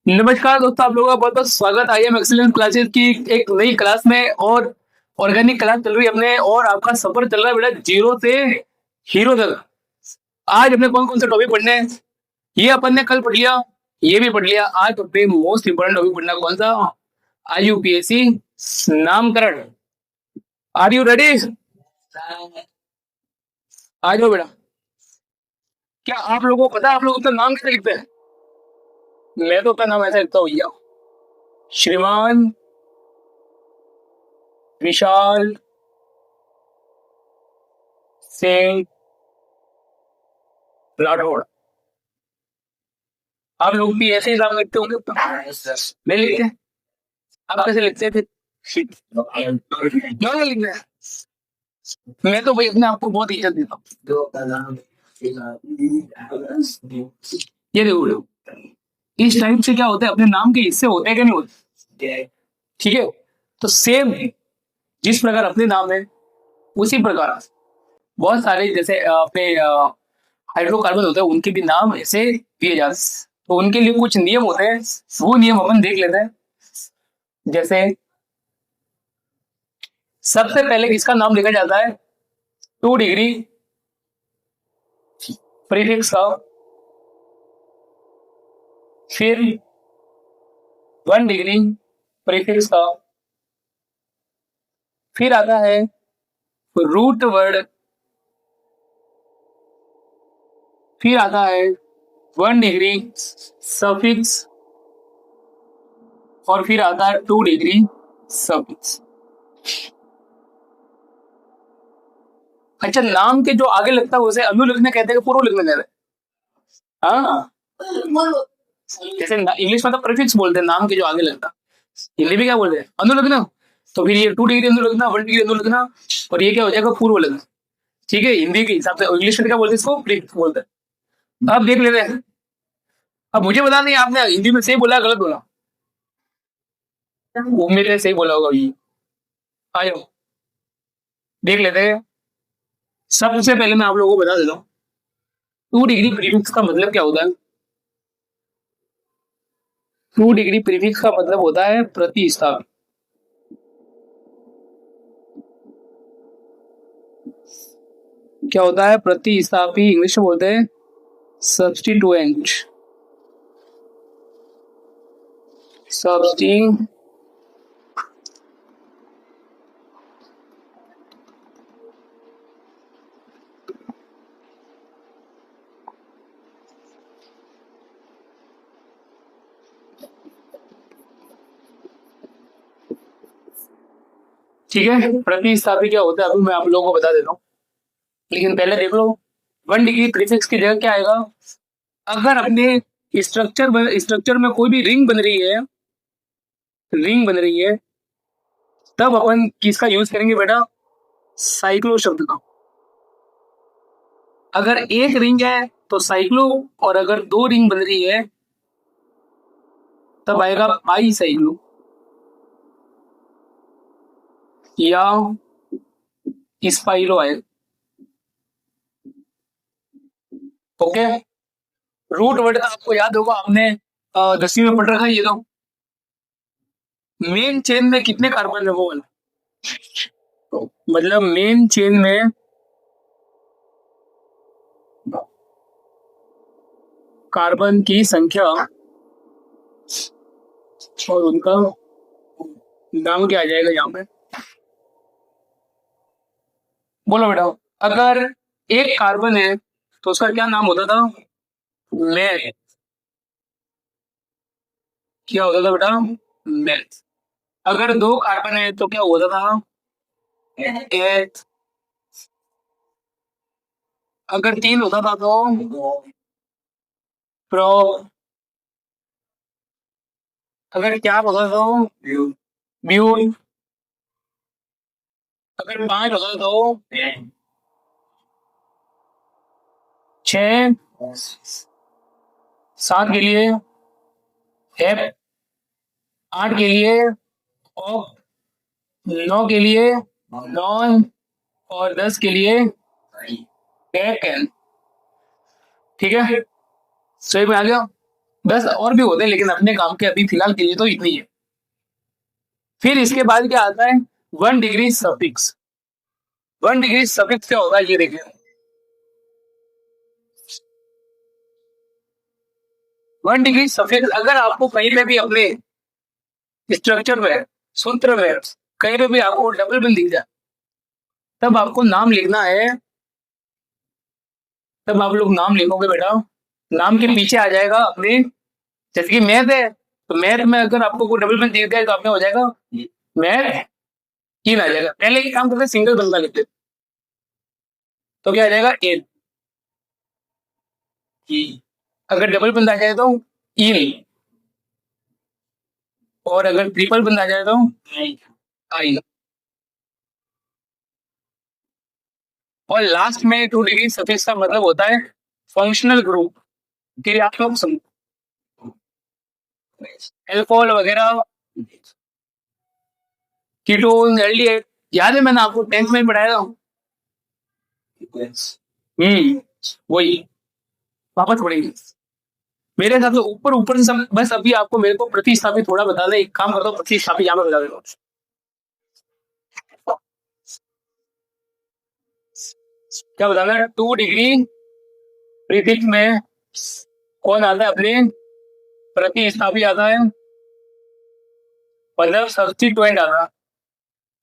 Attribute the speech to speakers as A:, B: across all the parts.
A: नमस्कार दोस्तों, आप लोगों का बहुत बहुत स्वागत। आई एम एक्सीलेंट क्लासेस की एक नई क्लास में। और ऑर्गेनिक क्लास चल रही है अपने, और आपका सफर चल रहा है बेटा जीरो से हीरो तक। आज अपने कौन कौन से टॉपिक पढ़ने हैं ये अपन ने कल पढ़ लिया, ये भी पढ़ लिया। आज अपने मोस्ट इंपोर्टेंट टॉपिक पढ़ना कौन सा? IUPAC नामकरण। Are you ready? आ जाओ बेटा। क्या आप लोगों को पता है आप लोग अपना नाम कैसे लिखते हैं? मैं तो अपना नाम ऐसा लिखता हूँ भैया, श्रीमान विशाल सिंह राठौड़। आप लोग भी ऐसे ही नाम लिखते होंगे अपना? नहीं लिखते? आप कैसे लिखते हैं फिर? क्यों नहीं लिखते हैं? मैं तो भाई अपने आप को बहुत इज्जत देता हूँ। ये देखो, इस टाइप से क्या होता है, अपने नाम के हिस्से होते हैं कि नहीं होते? ठीक है, तो सेम जिस प्रकार अपने नाम है उसी प्रकार बहुत सारे जैसे अपने हाइड्रोकार्बन होते हैं, उनके भी नाम ऐसे दिए जाते हैं। तो उनके लिए कुछ नियम होते हैं, वो नियम अपन देख लेते हैं। जैसे सबसे पहले किसका नाम लिखा जाता है? 2 डिग्री प्रीफिक्स का, फिर 1 डिग्री प्रीफिक्स का, फिर आता है रूट वर्ड, फिर आता है 1 डिग्री सफिक्स, और फिर आता है 2 डिग्री सफिक्स। अच्छा, नाम के जो आगे लगता है उसे अनु लिखने कहते हैं कि पूर्व लिखने कहते हैं? हाँ, जैसे इंग्लिश में तो प्रीफिक्स बोलते हैं नाम के जो आगे लगता है, हिंदी में क्या बोलते हैं? अनु लिखना। तो फिर ये 2 डिग्री अनु लिखना, 1 डिग्री अनु लिखना, और ये क्या हो जाएगा? पूर्व लिखना। ठीक है, हिंदी के हिसाब से। इंग्लिश में क्या बोलते हैं? इसको प्रीफिक्स बोलते हैं। अब देख लेते हैं। अब मुझे पता नहीं आपने हिंदी में सही बोला गलत बोला। उम्मीद है सही बोला होगा ये। आयो देख लेते हैं। सबसे पहले मैं आप लोगों को बता देता हूँ 2 डिग्री प्रीफिक्स का मतलब क्या होता है। 2 डिग्री प्रीफिक्स का मतलब होता है प्रतिस्थापन। क्या होता है? प्रतिस्थापी इंग्लिश में बोलते हैं सब्स्टिट्यूएंट। सब्स्टी ठीक है, प्रतिस्थापी क्या होता है अभी मैं आप लोगों को बता देता हूँ, लेकिन पहले देख लो 1 डिग्री प्रीफिक्स की जगह क्या आएगा। अगर अपने स्ट्रक्चर में कोई भी रिंग बन रही है, रिंग बन रही है, तब अपन किसका यूज करेंगे बेटा? साइक्लो शब्द का। अगर एक रिंग है तो साइक्लो, और अगर 2 रिंग बन रही है तब आएगा पाई साइक्लो या स्पाइरो आएगा। ओके, रूट वर्ड का आपको याद होगा, आपने 10वीं में पढ़ रखा है ये तो। मेन चेन में कितने कार्बन है वो वाला? तो मतलब मेन चेन में कार्बन की संख्या और उनका नाम क्या आ जाएगा यहाँ पे? बोलो बेटा। अगर एक कार्बन है तो उसका क्या नाम होता था? मैथ। क्या होता था बेटा? मैथ। अगर 2 कार्बन है तो क्या होता था? एथ। अगर 3 होता था तो प्रो। अगर 4 होता था तो ब्यून। अगर 5 होता था तो 6। 7 के लिए एफ। 8 के लिए ऑफ। 9 के लिए नॉन। और 10 के लिए कैन। ठीक है, सही में आ गया। बस और भी होते हैं लेकिन अपने काम के अभी फिलहाल के लिए तो इतनी है। फिर इसके बाद क्या आता है, 1 डिग्री सफिक्स। 1 डिग्री सफिक्स क्या होगा ये देखिए। 1 डिग्री सफिक्स अगर आपको कहीं पे भी अपने स्ट्रक्चर में, सूत्र में, कहीं पे भी आपको डबल बिल दिख जाए, तब आपको नाम लिखना है। तब आप लोग नाम लिखोगे बेटा, नाम के पीछे आ जाएगा अपने, जैसे कि मैथ है तो मैथ में अगर आपको कोई डबल बिल दिख जाए तो आपने हो जाएगा मैथ तीन आ जाएगा। पहले एक काम करते सिंगल बंदा लिखते, तो क्या आ जाएगा एन। अगर डबल बंदा आ जाए तो इन, और अगर ट्रिपल बंदा आ जाए तो आई। और लास्ट में 2 डिग्री सफिक्स का मतलब होता है फंक्शनल ग्रुप, क्रियात्मक समूह, एल्कोहल वगैरह, कीटोन, एल्डिहाइड। याद है मैंने आपको 10th में पढ़ाया था। वही वापस पढ़ेंगे। मेरे हिसाब से ऊपर ऊपर से बस अभी आपको मेरे को प्रतिस्थापित थोड़ा बता दे। एक काम करता हूँ, प्रतिस्थापित यहाँ पे बता देता हूँ। क्या बताना है, 2 डिग्री प्रीफिक्स में कौन आता है अपने, प्रतिस्थापित आता है, मतलब सब्स्टिट्यूएंट आता है।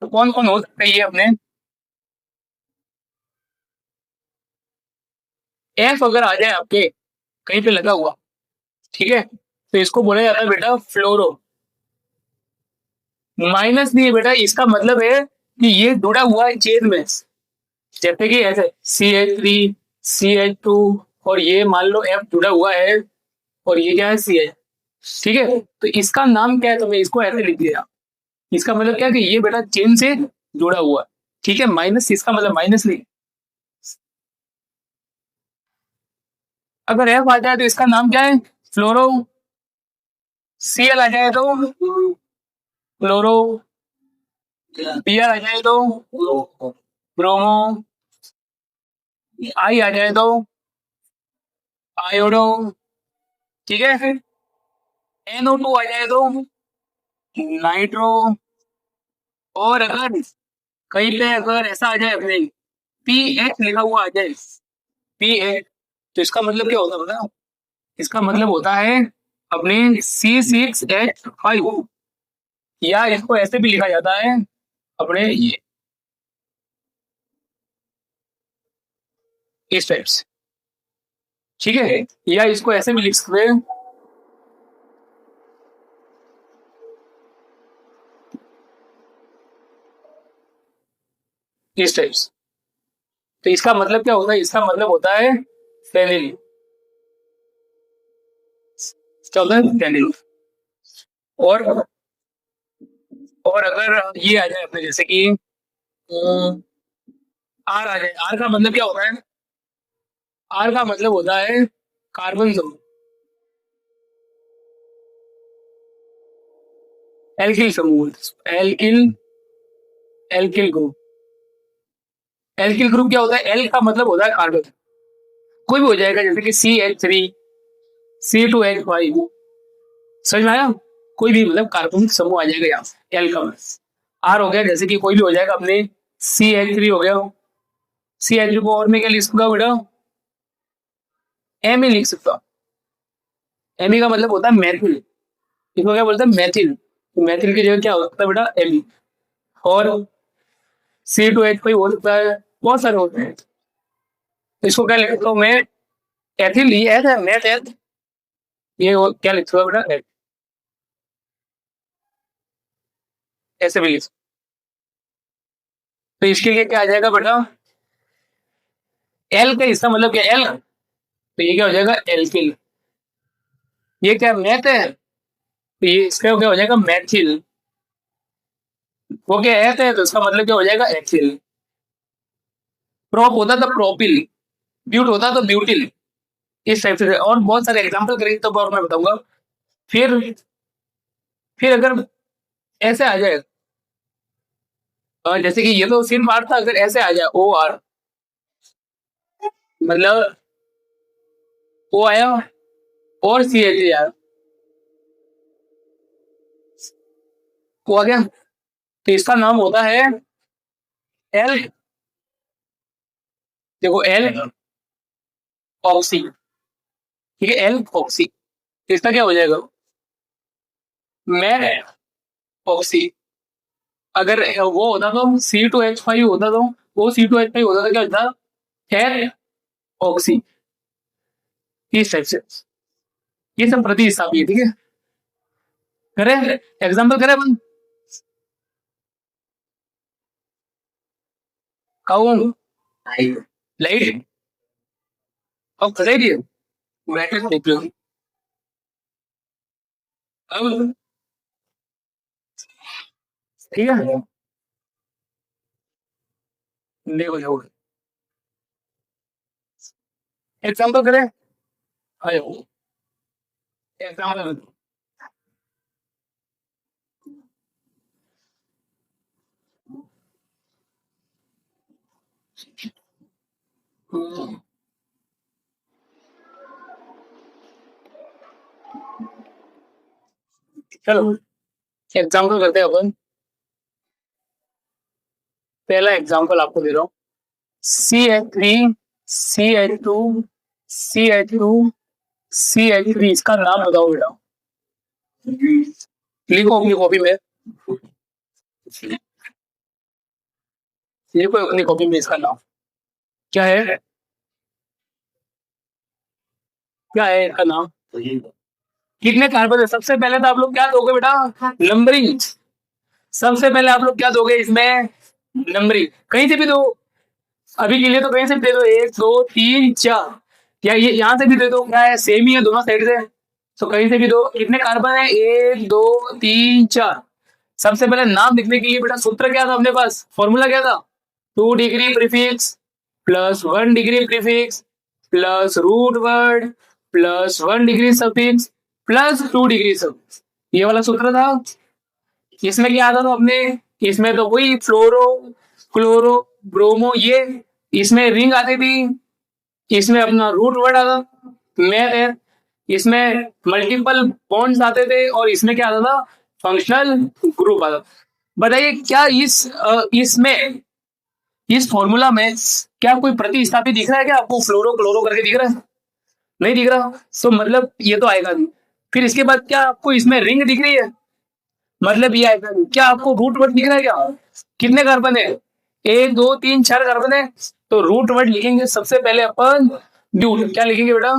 A: तो कौन कौन हो सकता है ये अपने, एफ अगर आ जाए आपके कहीं पे लगा हुआ, ठीक है, तो इसको बोला जाता है बेटा फ्लोरो। माइनस नहीं है बेटा, इसका मतलब है कि ये जुड़ा हुआ है चेन में, जैसे कि ऐसे CH3, CH2, और ये मान लो F जुड़ा हुआ है और ये क्या है CH, ठीक है। तो इसका नाम क्या है, तो मैं इसको ऐसे लिख दिया। इसका मतलब क्या है कि ये बेटा चेन से जुड़ा हुआ है, ठीक है। माइनस इसका मतलब माइनस नहीं। अगर F आ जाए तो इसका नाम क्या है, फ्लोरो। Cl आ जाए तो फ्लोरो, Br आ जाए तो ब्रोमो, I आ जाए तो आयोडो, ठीक है। फिर NO2 आ जाए तो नाइट्रो। और अगर कहीं पे अगर ऐसा आ जाए अपने PH लिखा हुआ आ जाए, PH, तो इसका मतलब क्या होता है बताओ। इसका मतलब होता है अपने C6H5, या इसको ऐसे भी लिखा जाता है अपने ये इस टाइप से, ठीक है। या इसको ऐसे भी लिख सकते हैं, इस टाइप से। तो इसका मतलब क्या होता है, इसका मतलब होता है फेनिल। क्या होता है फेनिल। और अगर ये आ जाए अपने जैसे कि आर आ जाए, आर का मतलब क्या होता है, आर का मतलब होता है कार्बन समूह, एल्किल समूह, alkyl, alkyl group. Alkyl group क्या होता है, एल का मतलब होता है कार्बन, कोई भी हो जाएगा जैसे कि CH3, C2H5, समझ में आया। कोई भी मतलब कार्बन समूह आ जाएगा यहाँ से एल का। आर हो गया जैसे कि कोई भी हो जाएगा अपने CH3 हो गया, CH3 को और मैं क्या लिख सकता हूँ बेटा, एम ही लिख सकता हूँ। एम का मतलब होता है मैथिल, इसको क्या बोलते हैं मैथिल। तो मैथिल की जगह क्या हो सकता है बेटा एम। और C2H5 हो सकता है, बहुत सारे होते हैं। तो इसको क्या लिख सकता हूँ मैं, एथिल, ये एथ है, मैथ एथ, ये क्या लिख सकता हूँ बेटा एथ, ऐसे भी लिख। तो इसके लिए क्या आ जाएगा बेटा, एल का इसका मतलब क्या एल, तो ये क्या हो जाएगा एल्किल। ये क्या मैथ है, तो ये इसका क्या हो जाएगा मैथिल। वो क्या एथ है तो इसका मतलब क्या हो जाएगा एथिल। प्रोप होता था प्रोपिल, ब्यूट होता तो ब्यूटिल, इस टाइप से। और बहुत सारे एग्जांपल करेंगे तब और मैं बताऊंगा। फिर अगर ऐसे आ जाए, जैसे कि ये तो सिर्फ आर था, अगर ऐसे आ जाए OR, मतलब O आया और सी एच यार, वो आ गया। तो इसका नाम होता है एल, देखो एल ऑक्सी, ठीक है, एल ऑक्सी। तो इसका क्या हो जाएगा, मैं ऑक्सी। अगर वो होता तो C2H5 होता तो, वो C2H5 होता तो क्या होता, एल ऑक्सी। इस टाइप से ये सब प्रतिस्थापी है, ठीक है। करें एग्जाम्पल, करें अपन। कहूँ लाइट अब खसाई दिए, ब्राइटनेस देख लो। अब ठीक है, देखो देखो एग्जाम्पल करें। आयो एग्जाम्पल, चलो एग्जाम्पल करते हैं अपन। पहला एग्जाम्पल आपको दे रहा हूँ, CH3 CH2 CH2 CH3, इसका नाम बताओ बेटा। लिखो अपनी कॉपी में, लिखो अपनी कॉपी में इसका नाम क्या है, क्या है इसका नाम। कितने कार्बन है, सबसे पहले तो आप लोग क्या दोगे बेटा, नंबरिंग। सबसे पहले आप लोग क्या दोगे इसमें, नंबरिंग, कहीं से भी दो। अभी के लिए तो कहीं से भी दे दो, 1 2 3 4, या ये यहाँ से भी दे दो, क्या है सेम ही है दोनों साइड से। तो कहीं से भी दो, कितने कार्बन है, 1 2 3 4। सबसे पहले नाम लिखने के लिए बेटा सूत्र क्या था अपने पास, फॉर्मूला क्या था, 2 degree prefix plus 1 degree prefix plus root word plus 1 degree suffix plus 2 degree suffix, ये वाला सूत्र था। इसमें क्या आता था अपने, इसमें तो वही फ्लोरो क्लोरो ब्रोमो, ये इसमें रिंग आती थी, इसमें अपना रूट वर्ड आता, मैथ है, इसमें मल्टीपल बॉन्ड्स आते थे, और इसमें क्या आता था, फंक्शनल ग्रुप आता। बताइए क्या इसमें इस फॉर्मूला में क्या कोई प्रतिस्थापी दिख रहा है क्या आपको, फ्लोरो क्लोरो करके दिख रहा है, नहीं दिख रहा, तो मतलब ये तो आएगा नहीं। फिर इसके बाद क्या आपको इसमें रिंग दिख रही है, मतलब ये आएगा नहीं। क्या आपको रूट वर्ड दिख रहा है क्या, कितने कार्बन है, 1 2 3 4 कार्बन है। तो रूट वर्ड लिखेंगे सबसे पहले अपन ब्यूट, क्या लिखेंगे बेटा,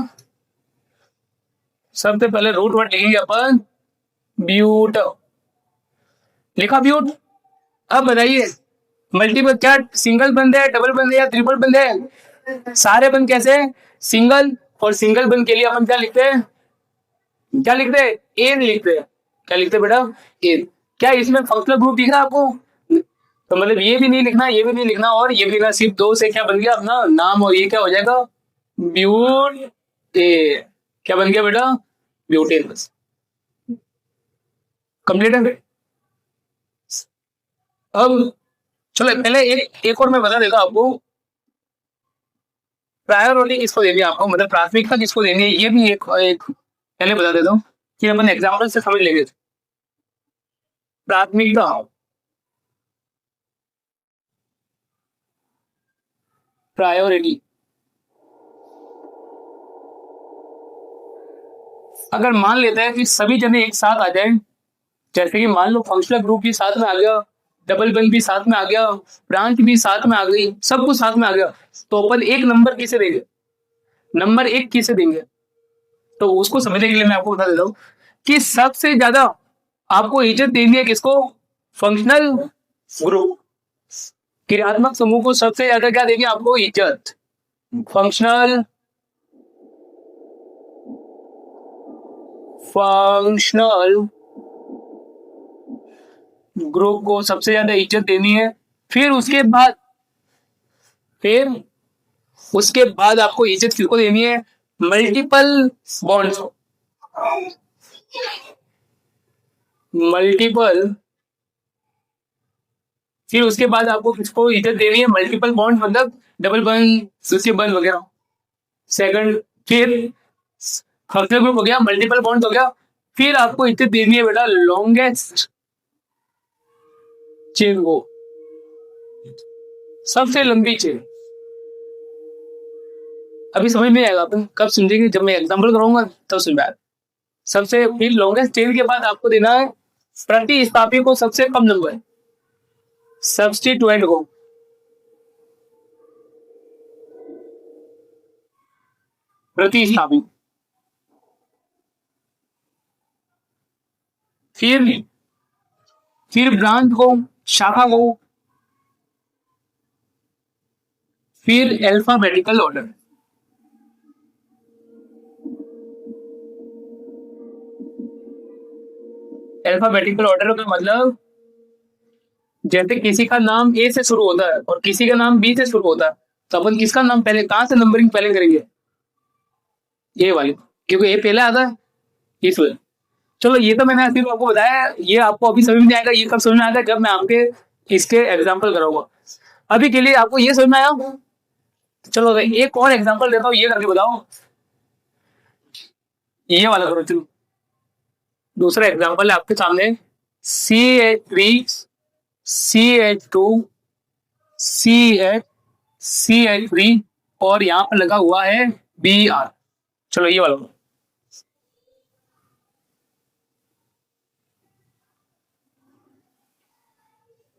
A: सबसे पहले रूट वर्ड लिखेंगे अपन ब्यूट, लिखा ब्यूट। अब बताइए मल्टीपल क्या सिंगल बंद है, डबल बंद है या ट्रिपल बंद है, सारे बंद कैसे हैं? सिंगल, और सिंगल बंद के लिए अपन क्या लिखते हैं, क्या लिखते हैं, एन लिखते हैं। क्या लिखते हैं बेटा, एन। क्या इसमें फंक्शनल ग्रुप दिख रहा है आपको, तो मतलब ये भी नहीं लिखना, ये भी नहीं लिखना, और ये भी लिखना, सिर्फ दो से क्या बन गया अपना नाम, और ये क्या हो जाएगा, ब्यूट ए, क्या बन गया बेटा, ब्यूटेन, बस कंप्लीट है। अब चलो पहले एक और मैं बता देता हूं आपको, प्रायोरिटी किसको देनी है आपको, मतलब प्राथमिकता किसको देनी है, ये भी एक पहले बता देता हूँ कि अपन एग्जाम्पल से समझ लेंगे। प्राथमिकता, प्रायोरिटी, अगर मान लेते हैं कि सभी जने एक साथ आ जाए, जैसे कि मान लो फंक्शनल ग्रुप भी साथ में आ गया, डबल बंद भी साथ में आ गया, ब्रांच भी साथ में आ गई, सब कुछ साथ में आ गया, तो अपन एक नंबर किसे देंगे, नंबर 1 किसे देंगे। तो उसको समझने के लिए मैं आपको बता देता हूँ कि सबसे ज्यादा आपको इज्जत देनी है किसको, फंक्शनल ग्रुप, क्रियात्मक समूह को सबसे ज्यादा क्या देंगे आपको, इज्जत। फंक्शनल फंक्शनल ग्रुप को सबसे ज्यादा इज्जत देनी है। फिर उसके बाद आपको इज्जत किसको देनी है, मल्टीपल बॉन्ड्स, मल्टीपल, फिर उसके बाद आपको किसको इज्जत देनी है, मल्टीपल बॉन्ड, मतलब डबल बंद, दूसरी बंद वगैरह। सेकंड, फिर फंक्शनल ग्रुप हो गया, मल्टीपल बॉन्ड हो गया, फिर आपको इतने देनी है बेटा लॉन्गेस्ट चेन को, सबसे लंबी चेन। अभी समझ में आएगा, अपन कब समझेंगे, जब मैं एग्जांपल कराऊंगा तब समझ में आएगा। सबसे फिर लॉन्गेस्ट चेन के बाद आपको देना है प्रतिस्थापी को सबसे कम नंबर, सब्स्टिट्यूएंट को, प्रतिस्थापी। फिर ब्रांच को, शाखा को, फिर अल्फाबेटिकल ऑर्डर। अल्फाबेटिकल ऑर्डर का मतलब जैसे किसी का नाम ए से शुरू होता है और किसी का नाम बी से शुरू होता है, तो अपन किसका नाम पहले, कहां से नंबरिंग पहले करेंगे, ए वाली, क्योंकि ए पहले आता है इस वजह। चलो ये तो मैंने सिर्फ आपको बताया, ये आपको अभी समझ में आएगा, ये कब समझ में आएगा, जब मैं आपके इसके एग्जाम्पल कराऊंगा। अभी के लिए आपको ये समझ में आया। चलो एक और एग्जाम्पल देता हूँ, ये करके बताओ, ये वाला करो। चलो दूसरा एग्जाम्पल है आपके सामने, CH3 CH2 CH3 और यहाँ पर लगा हुआ है Br। चलो ये वाला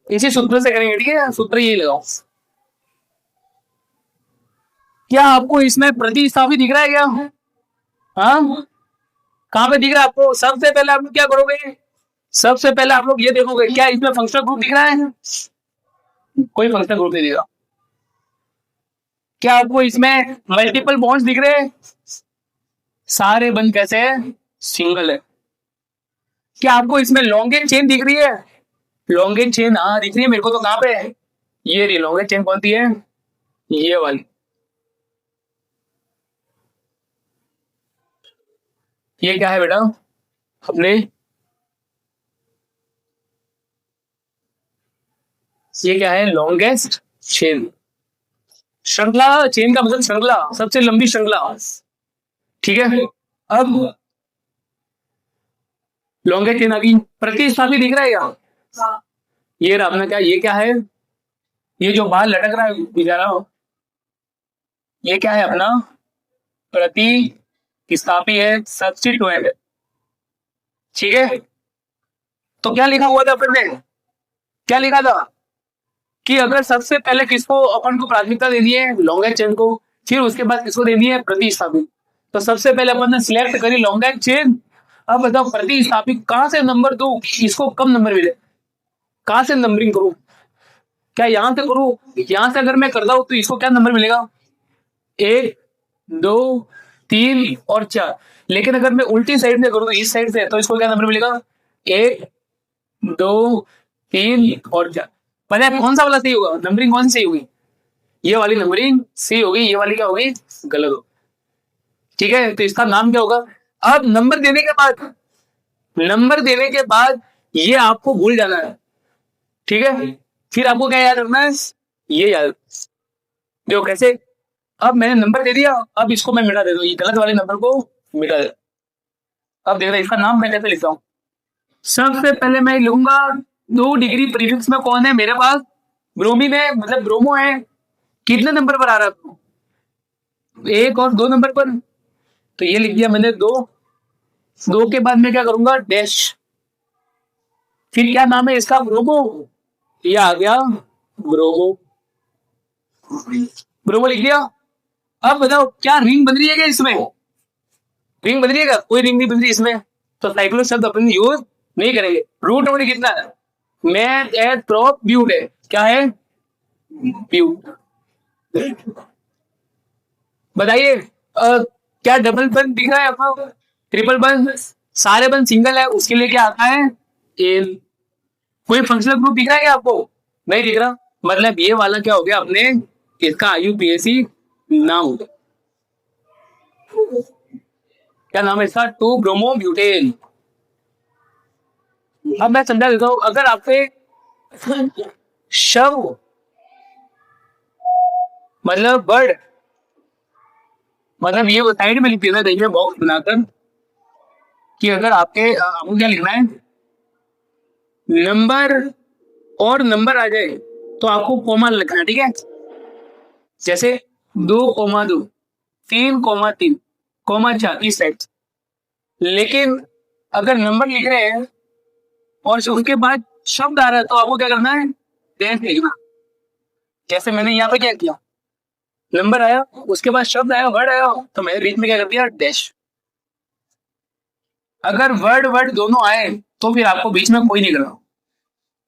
A: इसी सूत्र से करेंगे, ठीक है, सूत्र यही लगाओ। क्या आपको इसमें प्रतिस्थापी दिख रहा है क्या? हाँ, कहां पे दिख रहा है आपको? सबसे पहले आप लोग क्या करोगे, सबसे पहले आप लोग ये देखोगे क्या इसमें फंक्शनल ग्रुप दिख रहा है? कोई फंक्शनल ग्रुप नहीं दिखेगा। क्या आपको इसमें मल्टीपल बॉन्ड्स दिख रहे हैं? सारे बंद कैसे है, सिंगल है। क्या आपको इसमें लॉन्गेस्ट चेन दिख रही है? लॉन्गेस्ट चेन हाँ दिख रही है मेरे को, तो कहां पे है, ये रही लॉन्गेस्ट चेन, कौन सी है, ये वाली। ये क्या है बेटा अपने, ये क्या है, लॉन्गेस्ट चेन। श्रृंखला, चेन का मतलब श्रृंखला, सबसे लंबी श्रृंखला, ठीक है। अब लॉन्गेस्ट चेन आ गई। प्रतिस्थापी दिख रहा है क्या, ये रहा अपना, क्या ये क्या है, ये जो बाहर लटक रहा है बेचारा, ये क्या है अपना प्रतिस्थापी है, सब्स्टिट्यूएंट, ठीक है। तो क्या लिखा हुआ था अपन ने, क्या लिखा था कि अगर सबसे पहले किसको अपन को प्राथमिकता देनी है, लॉन्गेस्ट चेन को, फिर उसके बाद किसको देनी है, प्रतिस्थापी। तो सबसे पहले अपन ने सिलेक्ट करी लॉन्गेस्ट चेन। अब बताओ प्रतिस्थापी कहां से नंबर दो, इसको कम नंबर मिले, कहां से नंबरिंग करूं, क्या यहां से करूं, यहां से अगर मैं करता हूं तो इसको क्या नंबर मिलेगा, 1 2 3 और 4। लेकिन अगर मैं उल्टी साइड से करूं तो इस साइड से, तो इसको क्या नंबर मिलेगा, 1 2 3 और 4। पता है कौन सा वाला सही होगा, नंबरिंग कौन सी सही होगी, ये वाली नंबरिंग सही होगी, ये वाली क्या होगी, गलत हो, ठीक है। तो इसका नाम क्या होगा। अब नंबर देने के बाद, नंबर देने के बाद ये आपको भूल जाना है, ठीक है। फिर आपको क्या याद रखना है, ये याद, देखो कैसे। अब मैंने नंबर दे दिया, अब इसको मैं मिटा देता हूँ, ये गलत वाले नंबर को मिटा दे। अब देख रहे इसका नाम मैं कैसे लिखता हूँ, सबसे पहले मैं लूंगा 2 डिग्री प्रीफिक्स में कौन है मेरे पास, ब्रोमीन है, मतलब ब्रोमो है। कितने नंबर पर आ रहा है, 1 और 2 नंबर पर, तो ये लिख दिया मैंने 2। 2 के बाद मैं क्या करूंगा, डैश, फिर क्या नाम है इसका, ब्रोमो, ये आ गया ब्रोमो, ब्रोमो लिख दिया। अब बताओ क्या रिंग बन रही है क्या इसमें, रिंग बन रही है क्या, कोई रिंग नहीं बन रही इसमें, तो साइक्लो शब्द अपन यूज नहीं करेंगे। रूट नंबर कितना है, मैथ एट प्रोप ब्यूट है, क्या है, ब्यूट। बताइए क्या डबल बंद दिख रहा है आपको, ट्रिपल बंद, सारे बंद सिंगल है, उसके लिए क्या आता है, एल। कोई फंक्शनल ग्रुप दिख रहा है क्या आपको, नहीं दिख रहा, मतलब ये वाला क्या हो गया अपने, इसका IUPAC नाम हो गया। क्या नाम है इसका, 2 ब्रोमो ब्यूटेन। अब मैं समझा देता हूं, अगर आपसे शव मतलब बर्ड, मतलब ये साइड में लिख देना देखिए बॉक्स बनाकर कि अगर आपको क्या लिखना है, नंबर और नंबर आ जाए तो आपको कोमा लिखना है, ठीक है। जैसे 2,2, 3,3, कोमा 4 इस टाइप। लेकिन अगर नंबर लिख रहे हैं और उसके बाद शब्द आ रहा है तो आपको क्या करना है, डैश लिखना। जैसे मैंने यहाँ पे क्या किया, नंबर आया, उसके बाद शब्द आया, वर्ड आया, तो मैंने बीच में क्या कर दिया, डैश। अगर वर्ड वर्ड दोनों आए तो फिर आपको बीच में कोई नहीं लगा।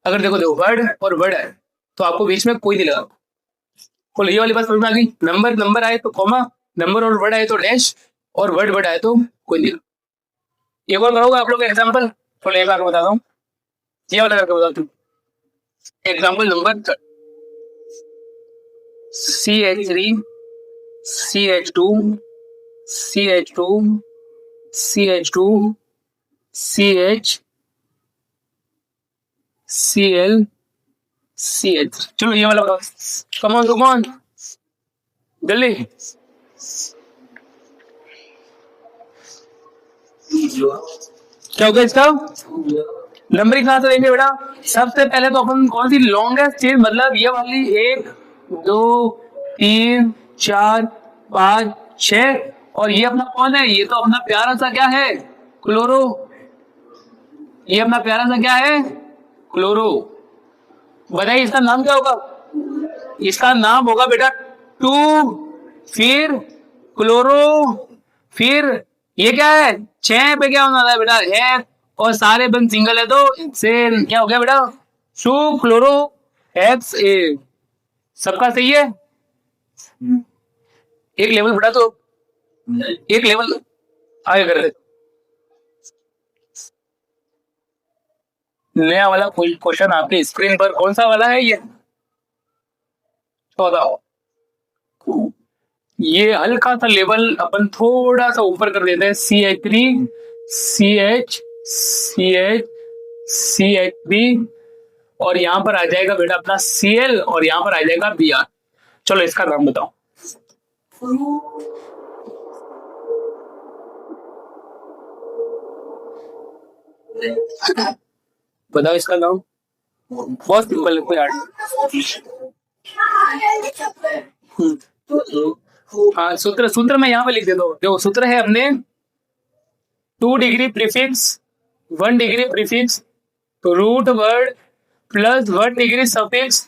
A: अगर देखो देखो वर्ड और वर्ड आए तो आपको बीच में कोई नहीं लगा। बोलो ये वाली बात समझ में आ गई। नंबर नंबर आए तो कॉमा, नंबर और वर्ड आए तो डैश, और वर्ड वर्ड आए तो कोई नहीं लगा। एक और करोगे आप लोग एग्जाम्पल, तो एक बार बताता हूँ, ये वाला करके बताता हूँ। Example number CH3, CH2, CH2, CH2, CH, Cl, CH। चलो ये वाला बताओ, कमॉन कमॉन जल्दी। क्या होगा इसका, नंबरिंग कहां से देंगे बेटा। सबसे पहले तो अपन कौन सी लॉन्गेस्ट चेन, मतलब ये वाली 1, 2, 3, 4, 5, 6, और ये अपना कौन है, ये तो अपना प्यारा सा क्या है, क्लोरो। ये अपना प्यारा सा क्या है, क्लोरो। बताइए इसका नाम क्या होगा, इसका नाम होगा बेटा 2, फिर क्लोरो, फिर ये क्या है, 6 पे क्या होना है बेटा, है, और सारे बंद सिंगल है तो से क्या हो गया बेटा, टू क्लोरो एक्स ए। सबका सही है। एक लेवल बढ़ा तो, एक लेवल आगे कर दे। नया वाला कोई क्वेश्चन आपकी स्क्रीन पर कौन सा वाला है, ये 14। ये हल्का सा लेवल अपन थोड़ा सा ऊपर कर देते हैं, CH3, CH, CH, CH3, और यहां पर आ जाएगा बेटा अपना Cl, और यहां पर आ जाएगा Br। चलो इसका नाम बताओ। बताओ इसका नाम, बहुत सिंपल है, कोई आर्ट। हाँ सूत्र, सूत्र मैं यहाँ पे लिख देता हूँ। देखो सूत्र है अपने 2 degree prefix, 1 degree prefix, root word plus 1 degree suffix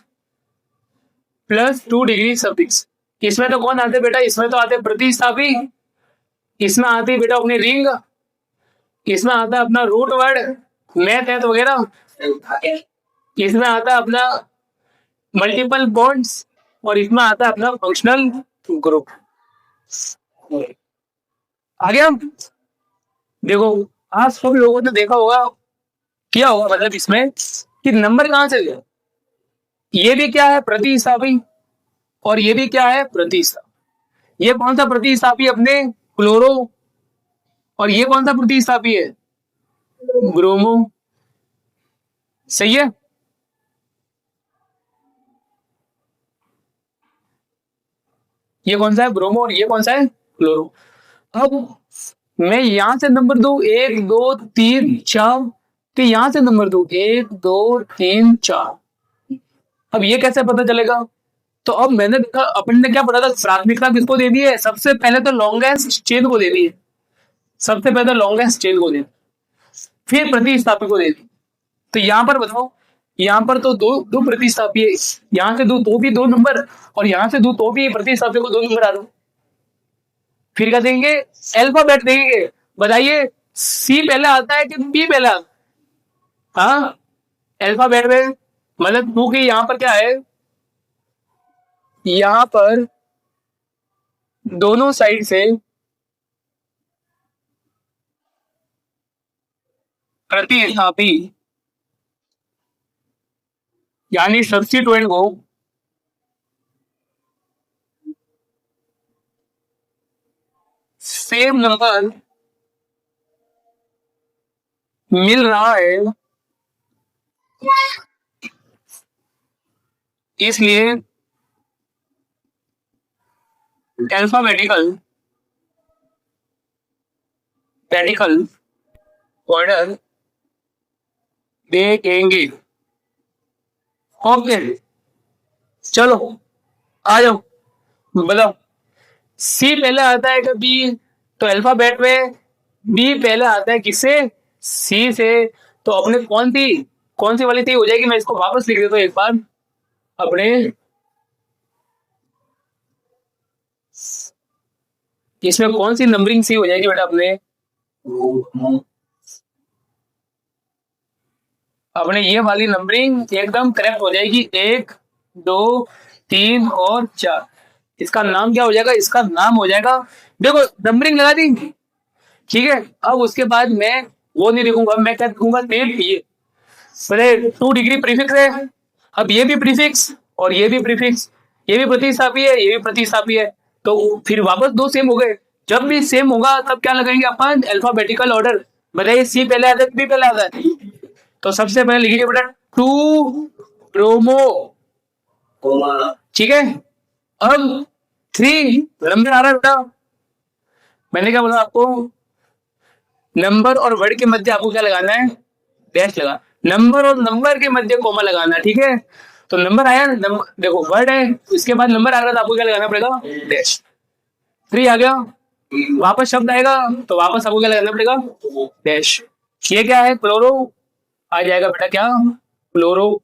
A: plus 2 degree suffix. इसमें तो कौन आते बेटा, इसमें तो आते प्रतिस्थापी, इसमें आती बेटा अपनी रिंग, इसमें आता अपना रूट वर्ड, मैथ है वगैरह, इसमें आता अपना मल्टीपल बॉन्ड्स, और इसमें आता है अपना फंक्शनल ग्रुप। आ गया। देखो आप सब लोगों ने देखा होगा, किया होगा मतलब इसमें कि नंबर कहां से गया, ये भी क्या है प्रतिस्थापी, और ये भी क्या है प्रतिस्थापी। ये कौन सा प्रतिस्थापी, अपने क्लोरो, और ये कौन सा प्रतिस्थापी है, ब्रोमो। सही है। ये कौन सा है, ब्रोमो, और ये कौन सा है, क्लोरो। अब मैं यहां से नंबर दू 1, 2, 3, 4, तो यहां से नंबर दू 1, 2, 3, 4। अब ये कैसे पता चलेगा, तो अब मैंने देखा अपन ने क्या पता था, प्राथमिकता किसको दे दी है, सबसे पहले तो लॉन्गेस्ट चेन को दे दी है, सबसे पहले लॉन्गेस्ट चेन को दे दी, फिर प्रतिस्थापी को दे दी। तो यहाँ पर बताओ, यहाँ पर तो दो दो प्रतिस्थापी है, यहाँ से दो तो भी 2 नंबर, और यहाँ से दो तो भी प्रतिस्थापी को 2 नंबर आ रहा। फिर क्या देंगे, अल्फाबेट देंगे। बताइए सी पहले आता है कि बी पहले आता है, हाँ अल्फाबेट में, मतलब क्योंकि यहाँ पर क्या है, यहाँ पर दोनों साइड से प्रतिस्थापी यानी सब्स्टिट्यूएंट को सेम नंबर मिल रहा है, इसलिए अल्फाबेटिकल पेडिकल ऑर्डर देंगे। ओके, चलो आ जाओ, बताओ। सी पहले आता है कि बी? तो अल्फाबेट में बी पहले आता है किससे? सी से। तो अपने कौन सी वाली थी हो जाएगी? मैं इसको वापस लिख देता हूँ एक बार। अपने इसमें कौन सी नंबरिंग सी हो जाएगी बेटा? अपने ये वाली नंबरिंग एकदम करेक्ट हो जाएगी। 1 2 3 और 4। इसका नाम क्या हो जाएगा? इसका नाम हो जाएगा, देखो नंबरिंग लगा दी, ठीक है। अब उसके बाद मैं वो नहीं लिखूंगा, मैं क्या लिखूंगा? टेप। ये पहले 2 डिग्री प्रीफिक्स है, अब ये भी प्रीफिक्स और ये भी प्रीफिक्स, ये भी प्रतिस्थापी है, ये भी प्रतिस्थापी है। तो फिर वापस दो सेम हो गए। जब भी सेम होगा तब क्या लगाएंगे अपन? Alphabetical order. बताइए, सी पहले आता है, बी पहले आता है? तो सबसे पहले लिखिए बेटा 2 प्रोमो, ठीक है। अब 3 नंबर आ रहा है बेटा। मैंने क्या बोला आपको? नंबर और वर्ड के मध्य आपको क्या लगाना है? डैश लगा। नंबर और नंबर के मध्य कोमा लगाना है, ठीक है। तो नंबर आया, देखो वर्ड है, इसके बाद नंबर आ रहा था, आपको क्या लगाना पड़ेगा? डैश। 3 आ गया, वापस शब्द आएगा तो वापस आपको क्या लगाना पड़ेगा? डैश। ये क्या है? क्लोरो आ जाएगा बेटा, क्या? क्लोरो।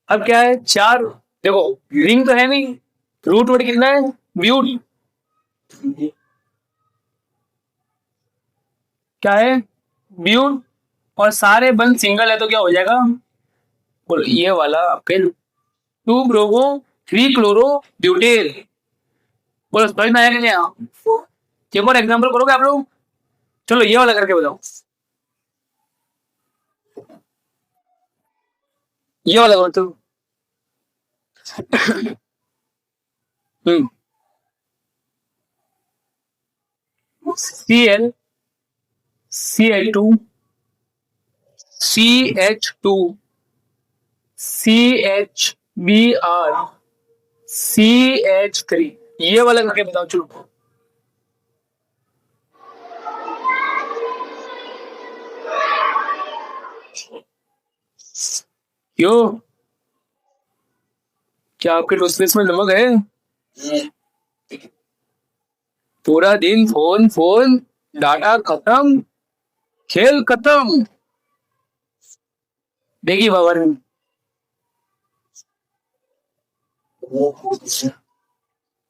A: अब क्या है? 4, देखो रिंग तो है नहीं, रूट वर्ड कितना है? ब्यूट। क्या है? ब्यूट। और सारे बंद सिंगल है तो क्या हो जाएगा? बोलो ये वाला आपके 2 ब्रोमो 3 क्लोरो ब्यूटेल। बोलो समझ में आया कि नहीं आया? एक और एग्जांपल करोगे आप लोग? चलो ये वाला करके बताओ, ये वाला करो तो। Cl Cl2 CH2 CHBr CH3, ये वाला करके बताओ चलो। क्यों? क्या आपके टूथपेस्ट में नमक है? पूरा दिन फोन फोन, डाटा खत्म, खेल खत्म। देखिए बाबा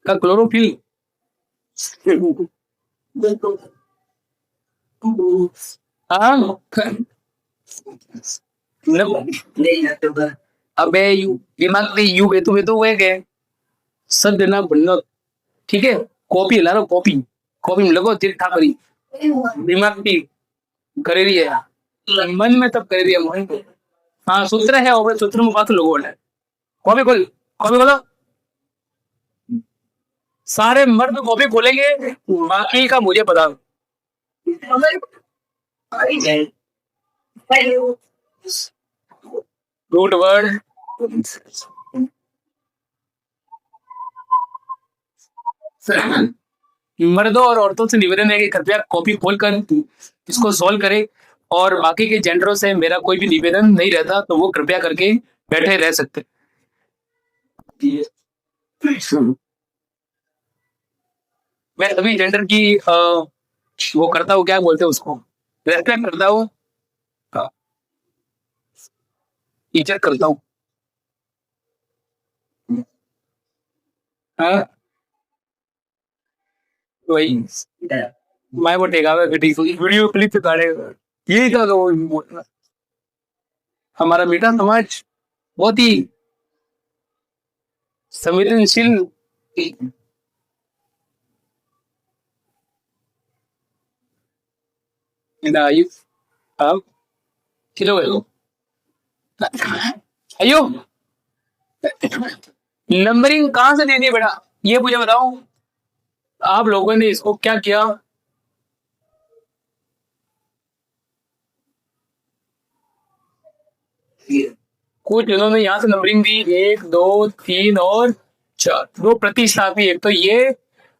A: का क्लोरोफिल। हाँ, अबे यू दिमाग में यू बेतु बेतु हुए के सद देना बनना, ठीक है। कॉपी ला लो, कॉपी कॉपी में लगो ठीक ठाक करी, दिमाग की करे रही है, मन में तब करे रही है मन। हाँ सूत्र है, और सूत्र में बात लोगों ने। कॉपी खोल, कॉपी खोलो। सारे मर्द कॉपी खोलेंगे, बाकी का मुझे पता। रूट वर्ड, मर्दों और औरतों से निवेदन है कि कृपया कॉपी खोलकर इसको सॉल्व करें, और बाकी के जेंडरों से मेरा कोई भी निवेदन नहीं रहता, तो वो कृपया करके बैठे रह सकते। मैं सभी जेंडर की वो करता हूँ, क्या बोलते हैं उसको, रेस्पेक्ट करता हूँ, इज्जत करता हूँ। हाँ वही मैं वो टेका वीडियो क्लिप काटेगा, यही था। तो हमारा मीठा समाज बहुत ही संवेदनशील। अब किलो अयो, नंबरिंग कहाँ से देनी है बेटा? ये मुझे बताओ, आप लोगों ने इसको क्या किया? कुछ इन्होंने यहाँ से नंबरिंग दी, 1 2 3 और 4, 2 प्रतिस्थापी, एक तो ये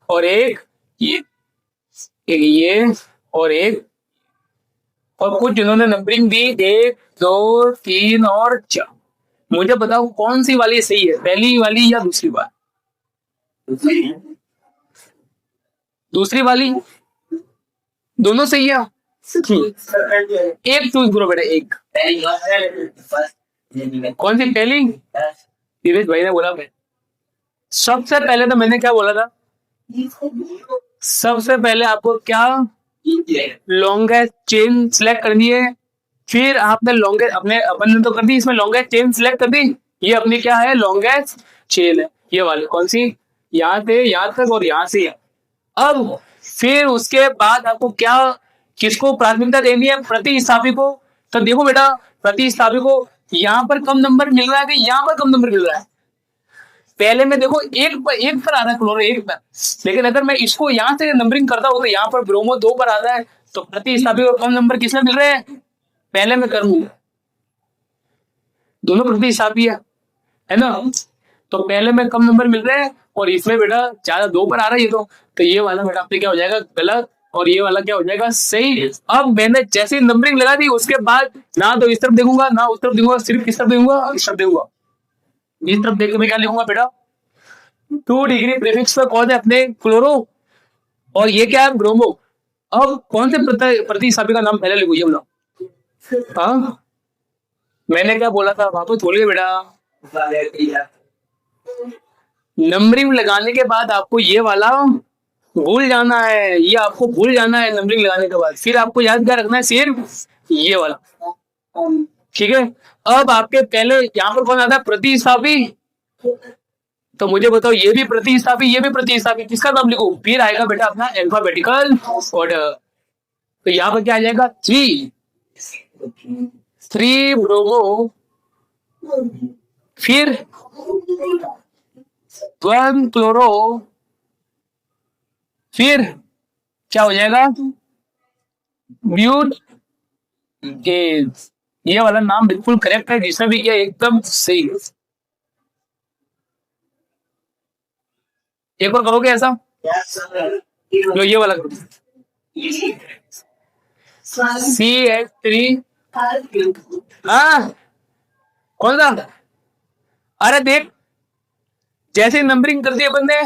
A: और एक ये, एक ये और एक और कुछ जिन्होंने नंबरिंग दी 1 2 3 और 4। मुझे बताओ कौन सी वाली सही है, पहली वाली या दूसरी वाली? दूसरी वाली, दोनों सही है। एक चूज करो बेटा, एक। कौन सी पहली? धीरज भाई ने बोला मैं। सबसे पहले तो मैंने क्या बोला था, सबसे पहले आपको क्या लॉन्गेस्ट चेन सिलेक्ट करनी है। फिर आपने लॉन्गेस्ट अपने अपन ने तो कर दी, इसमें लॉन्गेस्ट चेन सिलेक्ट कर दी। ये अपनी क्या है, लॉन्गेस्ट चेन है ये वाली। कौन सी? यहाँ से यहाँ तक और यहाँ से। अब फिर उसके बाद आपको क्या, किसको प्राथमिकता देनी है? प्रतिस्थापी को। तो देखो बेटा, प्रतिस्थापी को यहाँ पर कम नंबर मिल रहा है कि यहाँ पर कम नंबर मिल रहा है? पहले में देखो एक पर आ रहा है क्लोरो, एक पर। लेकिन अगर मैं इसको यहाँ से नंबरिंग करता हूँ तो यहाँ पर ब्रोमो 2 पर आता है। तो प्रतिस्थापी को कम नंबर किसमें मिल रहे हैं? पहले में करूंगा, दोनों प्रतिस्थापी है ना। तो पहले में कम नंबर मिल रहे हैं और इसमें बेटा ज्यादा 2 पर आ रहा है ये तो ये वाला बेटा आपने क्या हो जाएगा, गलत। और ये वाला क्या हो जाएगा, सही। अब मैंने जैसे नंबरिंग लगा दी उसके बाद ना तो इस तरफ देखूंगा ना उस तरफ देखूंगा, सिर्फ किस तरफ देखूंगा, इस तरफ देखूंगा। इस तरफ देख के मैं क्या लिखूंगा बेटा, 2 डिग्री प्रीफिक्स पर कौन है अपने, क्लोरो। और ये क्या है, ब्रोमो। अब कौन से प्रतिस्थापी का नाम पहले लिखू, ये बोलो। हाँ मैंने क्या बोला था, वापस बोलिए बेटा। नंबरिंग लगाने के बाद आपको ये वाला भूल जाना है, ये आपको भूल जाना है नंबरिंग लगाने के बाद। फिर आपको याद क्या रखना है, सिर्फ ये वाला। ठीक है। अब आपके पहले यहाँ पर कौन आता है, प्रतिस्थापी। तो मुझे बताओ, ये भी प्रतिस्थापी ये भी प्रतिस्थापी, किसका नाम लिखो? फिर आएगा बेटा अपना अल्फाबेटिकल ऑर्डर। तो यहाँ पर क्या आ जाएगा, 3 ब्रोमो, फिर 1 क्लोरो, फिर क्या हो जाएगा, ब्यूट। ये वाला नाम बिल्कुल करेक्ट है, जिसमें भी किया एकदम सही। एक बार करोगे ऐसा, जो ये वाला करो, CH3। हाँ कौन सा? अरे देख, जैसे नंबरिंग कर दी अपन ने,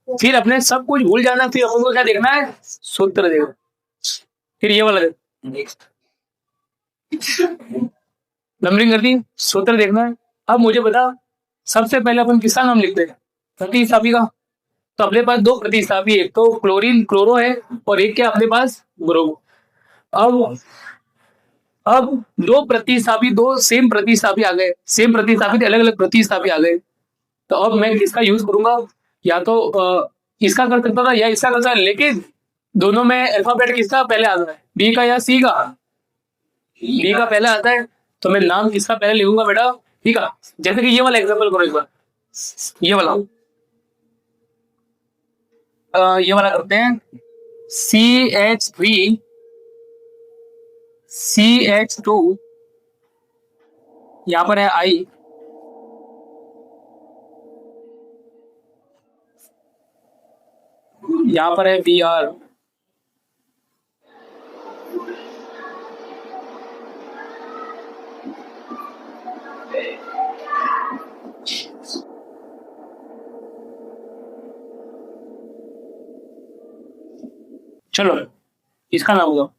A: फिर अपने सब कुछ भूल जाना। फिर अपन को क्या देखना है, सूत्र देखो। फिर ये वाला नंबरिंग कर दी, सूत्र देखना है। अब मुझे बता, सबसे पहले अपन किसका नाम लिखते हैं, प्रतिस्थापी का। तो अपने पास 2 प्रतिस्थापी, एक तो क्लोरीन क्लोरो है और एक क्या अपने पास, ब्रोमो। अब 2 प्रतिस्थापी, 2 सेम प्रतिस्थापी आ गए, सेम प्रतिस्थापी अलग अलग प्रतिस्थापी आ गए। तो अब मैं किसका यूज करूंगा, या तो इसका कर सकता था या इसका कर सकता, लेकिन दोनों में अल्फाबेट किसका पहले आता है, बी का या सी का? बी का पहले आता है। तो मैं नाम किसका पहले लिखूंगा बेटा, ठीक है। जैसे कि ये वाला एग्जांपल करो एक बार, ये वाला ये वाला करते हैं, CH3 CH2, यहां पर है I, यहां पर है Br, चलो इसका नाम बताओ।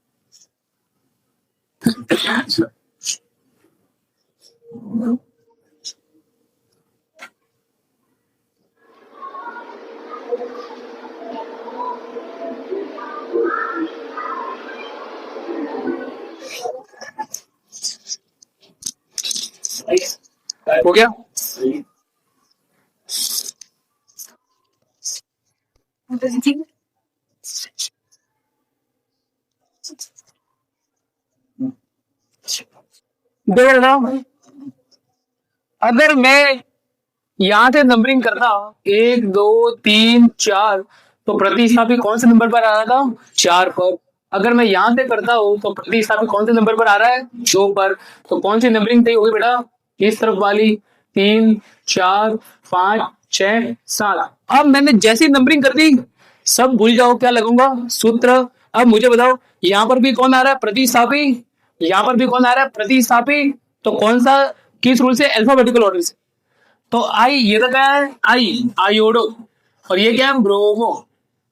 A: हो गया। अगर मैं यहां से नंबरिंग करता 1 2 3 4, तो प्रतिस्थापी कौन से नंबर पर आ रहा था, 4 पर। अगर मैं यहां से करता हूं तो प्रतिस्थापी कौन से नंबर पर आ रहा है, 2 पर। तो कौन सी नंबरिंग सही होगी बेटा, इस तरफ वाली, 3 4 5 6 7। अब मैंने जैसी नंबरिंग कर दी, सब भूल जाओ क्या लगूंगा, सूत्र। अब मुझे बताओ, यहाँ पर भी कौन आ रहा है, प्रतिस्थापी। यहाँ पर भी कौन आ रहा है, प्रतिस्थापी। तो कौन सा, किस रूल से, अल्फाबेटिकल ऑर्डर से। तो आई, ये तो क्या है, आई आयोडो, और ये क्या है, ब्रोमो।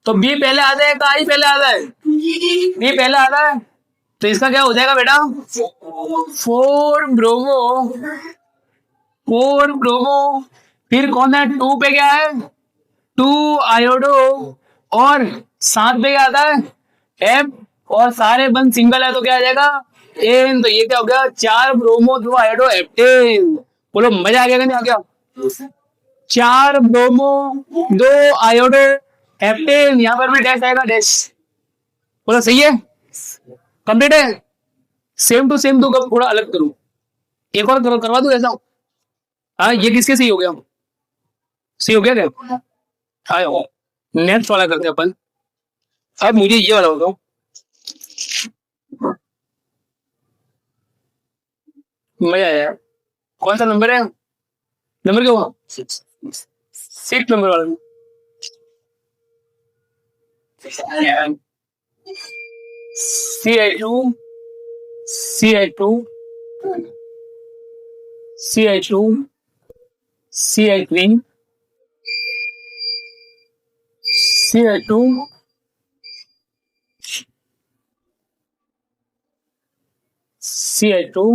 A: तो बी पहले आता है का आई पहले आता है, बी पहले आता है। तो इसका क्या हो जाएगा बेटा, 4 ब्रोमो, 4 ब्रोमो। फिर कौन है, 2 पे क्या है, 2 आयोडो, और 7 पे क्या आता है, एफ, और सारे बंद सिंगल है तो क्या आ जाएगा, एन। तो ये क्या हो गया, 4 ब्रोमो 2 आयोडो एप्टेन। बोलो मजा आ गया कि नहीं आ गया। 4 ब्रोमो 2 आयोडो एप्टेन, यहाँ पर भी डैश आएगा, डैश। बोलो सही है, कंप्लीट है। सेम टू सेम, तो कब थोड़ा अलग करूं, एक और करवा दूं ऐसा। हाँ, ये किसके सही हो गया, सही हो गया क्या। हाँ, नेक्स्ट वाला करते हैं अपन। अब मुझे ये वाला बताओ, मजा आया। कौन सा नंबर है, नंबर क्या हुआ, 6 नंबर वाला। CH2, CH2, CH2, CH3, CH2, CH2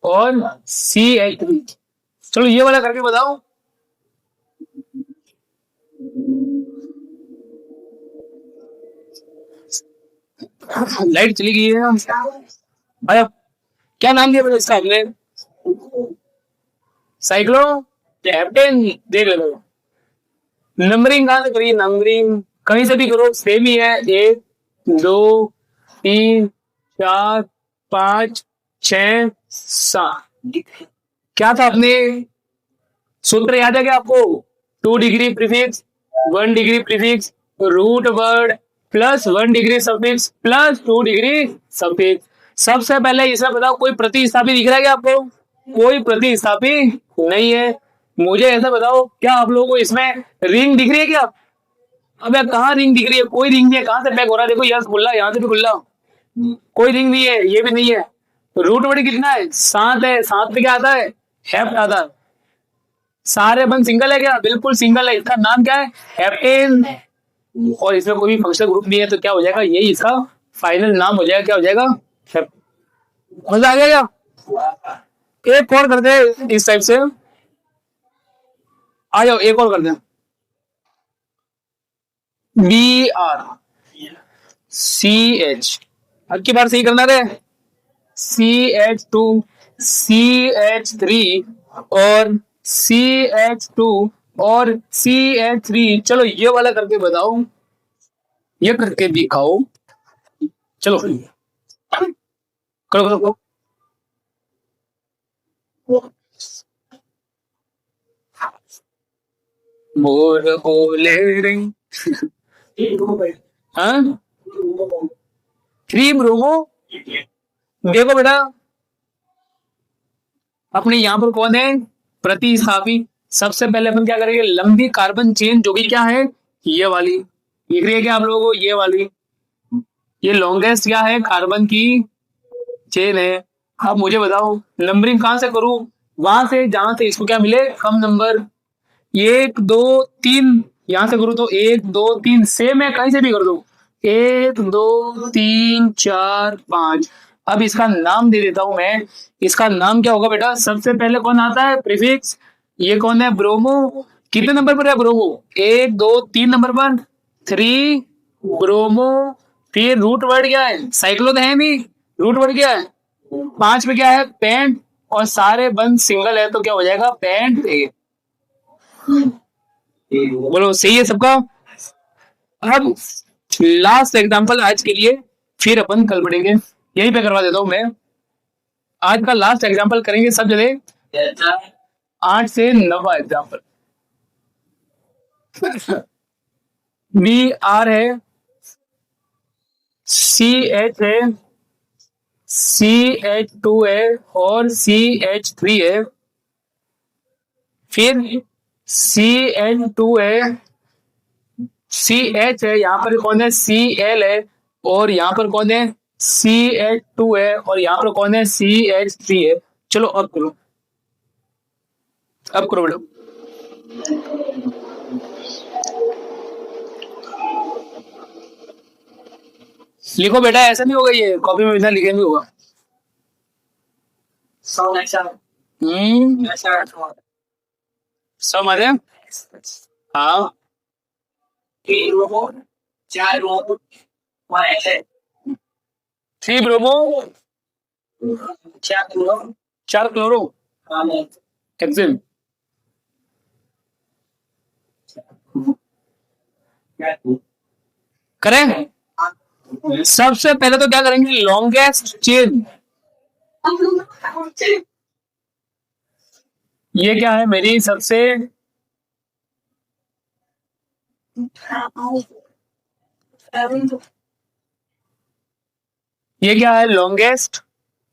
A: और CH3। चलो ये वाला करके बताओ। लाइट चली गई है। आया, क्या नाम दिया बेटा इसका आपने, साइक्लो कैप्टन। देख लो नंबरिंग कहां से करिए, नंबरिंग कहीं से भी करो सेम ही है। 1 2 3 4 5 6 7। क्या था अपने सूत्र याद है क्या आपको, 2 degree prefix, 1 degree prefix, root word plus 1 degree suffix plus 2 degree suffix. सबसे पहले इसमें बताओ कोई प्रतिस्थापी दिख रहा है क्या आपको, कोई प्रतिस्थापी नहीं है। मुझे ऐसा बताओ, क्या आप लोगों को इसमें रिंग दिख रही है क्या, अब यार कहाँ रिंग दिख रही है, कोई रिंग नहीं है, कहां से पैक हो रहा है, देखो यहाँ से खुला, यहाँ से भी खुला, कोई रिंग नहीं है, ये भी नहीं है। रूट वर्ड कितना है, 7 है, 7 पे क्या आता है, हेप्ट आता है। सारे बंद सिंगल है क्या, बिल्कुल सिंगल है, इसका नाम क्या है, हेप्टेन। और इसमें कोई भी फंक्शनल ग्रुप नहीं है, तो क्या हो जाएगा, यही इसका फाइनल नाम हो जाएगा, क्या हो जाएगा, मजा आ गया क्या। एक और करते हैं इस टाइप से, आ जाओ एक और करते हैं। BR CH, अब की बार सही करना रे, CH2, CH3 और CH2 और CH3। चलो ये वाला करके बताओ, ये करके दिखाओ, चलो करो करो करो। मोर बोले रिंग, हाँ 3 ब्रोमो। देखो बेटा, अपने यहाँ पर कौन है, प्रतिस्थापी। सबसे पहले अपन क्या करेंगे, लंबी कार्बन चेन जो कि क्या है, ये वाली दिख रही है क्या आप लोगों को, ये वाली, ये लॉन्गेस्ट क्या है, कार्बन की चेन है। अब मुझे बताओ नंबरिंग कहां से करूं, वहां से जहां से इसको क्या मिले, कम नंबर। 1 2 3, यहां से करूं तो 1 2 3, सेम है, कहीं से भी कर दो, 1 2 3 4 5। अब इसका नाम दे देता हूं मैं, इसका नाम क्या होगा बेटा, सबसे पहले कौन आता है, प्रीफिक्स। ये कौन है, ब्रोमो। कितने नंबर पर है ब्रोमो, 1 2 3 नंबर पर, 3 ब्रोमो। फिर रूट वर्ड क्या है, साइक्लो तो है नहीं, रूट वर्ड क्या है, 5 में क्या है, पेंट, और सारे बंद सिंगल है तो क्या हो जाएगा, पेंट। बोलो सही है सबका। अब लास्ट एग्जांपल आज के लिए, फिर अपन कल पढ़ेंगे, यहीं पे करवा देता हूं मैं। आज का लास्ट एग्जांपल करेंगे सब जगह, 8 से 9 एग्जांपल। BR है, CH है, CH2 है और CH3 है। फिर CH2 है, CH है, यहाँ पर कौन है, CL है, और यहाँ पर कौन है, CH2 है और यहाँ पर कौन है, CH3 है। चलो अब करो, अब करो बेटा। लिखो बेटा, ऐसा नहीं होगा, ये कॉपी में बिना लिखे नहीं होगा। सब मजे। हाँ 3 ब्रोमो 4 क्लोरो कैप्सिल। करें, सबसे पहले तो क्या करेंगे, लॉन्गेस्ट चेन। ये क्या है, मेरी सबसे ये क्या है, लॉन्गेस्ट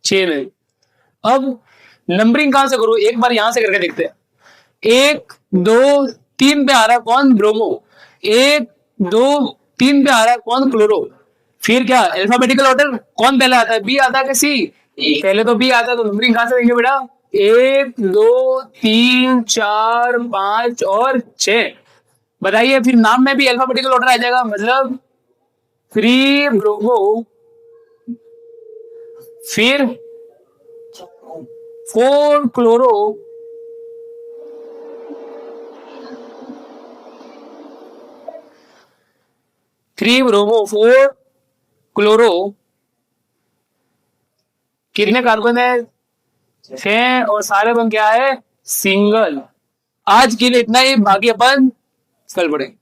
A: चेन है। अब नंबरिंग कहां से करूं, एक बार यहां से करके देखते हैं। 1 2 3 पे आ रहा है कौन, ब्रोमो। 1 2 3 पे आ रहा है कौन, क्लोरो। फिर क्या, अल्फाबेटिकल ऑर्डर कौन पहले आता है, बी आता है कि सी, पहले तो बी आता है, तो नंबरिंग कहां से देंगे बेटा, 1 2 3 4 5 और 6। बताइए, फिर नाम में भी अल्फाबेटिकल ऑर्डर आ जाएगा, मतलब 3 ब्रोमो, फिर 4 क्लोरो, थ्री ब्रोमो 4 क्लोरो, कितने कार्बन है, 6, और सारे बन क्या है, सिंगल। आज के लिए इतना ही, बाकी अपन कल पढ़ेंगे।